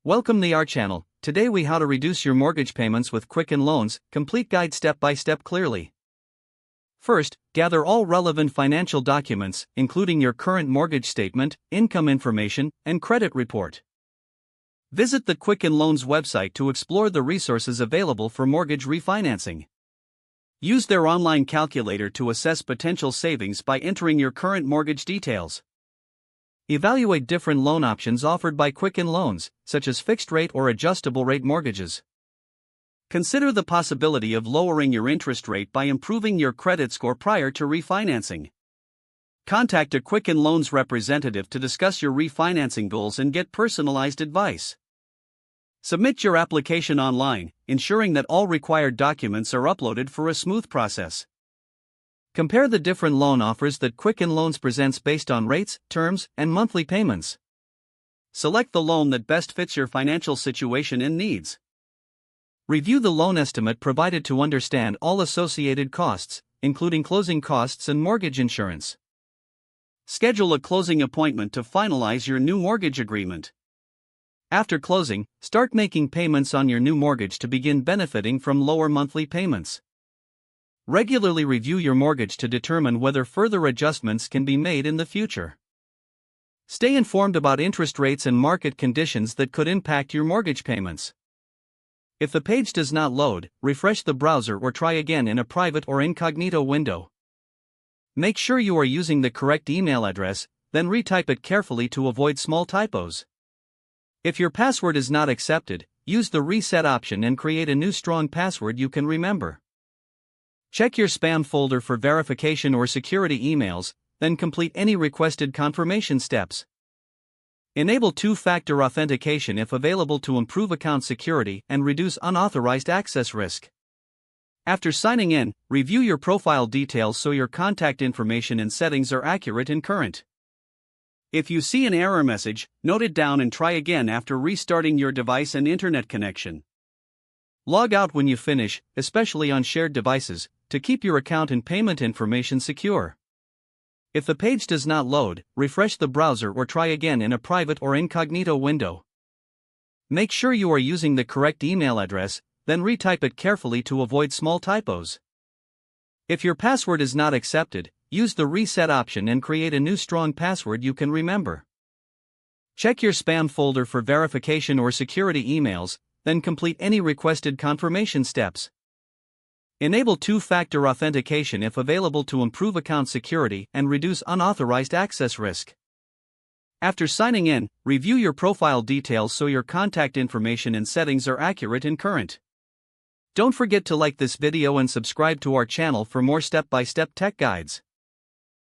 Welcome to our channel. Today we how to reduce your mortgage payments with Quicken loans, complete guide step by step clearly. First, gather all relevant financial documents, including your current mortgage statement, income information, and credit report. Visit the Quicken Loans website to explore the resources available for mortgage refinancing. Use their online calculator to assess potential savings by entering your current mortgage details. Evaluate different loan options offered by Quicken Loans, such as fixed-rate or adjustable-rate mortgages. Consider the possibility of lowering your interest rate by improving your credit score prior to refinancing. Contact a Quicken Loans representative to discuss your refinancing goals and get personalized advice. Submit your application online, ensuring that all required documents are uploaded for a smooth process. Compare the different loan offers that Quicken Loans presents based on rates, terms, and monthly payments. Select the loan that best fits your financial situation and needs. Review the loan estimate provided to understand all associated costs, including closing costs and mortgage insurance. Schedule a closing appointment to finalize your new mortgage agreement. After closing, start making payments on your new mortgage to begin benefiting from lower monthly payments. Regularly review your mortgage to determine whether further adjustments can be made in the future. Stay informed about interest rates and market conditions that could impact your mortgage payments. If the page does not load, refresh the browser or try again in a private or incognito window. Make sure you are using the correct email address, then retype it carefully to avoid small typos. If your password is not accepted, use the reset option and create a new strong password you can remember. Check your spam folder for verification or security emails, then complete any requested confirmation steps. Enable two-factor authentication if available to improve account security and reduce unauthorized access risk. After signing in, review your profile details so your contact information and settings are accurate and current. If you see an error message, note it down and try again after restarting your device and internet connection. Log out when you finish, especially on shared devices, to keep your account and payment information secure. If the page does not load, refresh the browser or try again in a private or incognito window. Make sure you are using the correct email address, then retype it carefully to avoid small typos. If your password is not accepted, use the reset option and create a new strong password you can remember. Check your spam folder for verification or security emails, then complete any requested confirmation steps. Enable two-factor authentication if available to improve account security and reduce unauthorized access risk. After signing in, review your profile details so your contact information and settings are accurate and current. Don't forget to like this video and subscribe to our channel for more step-by-step tech guides.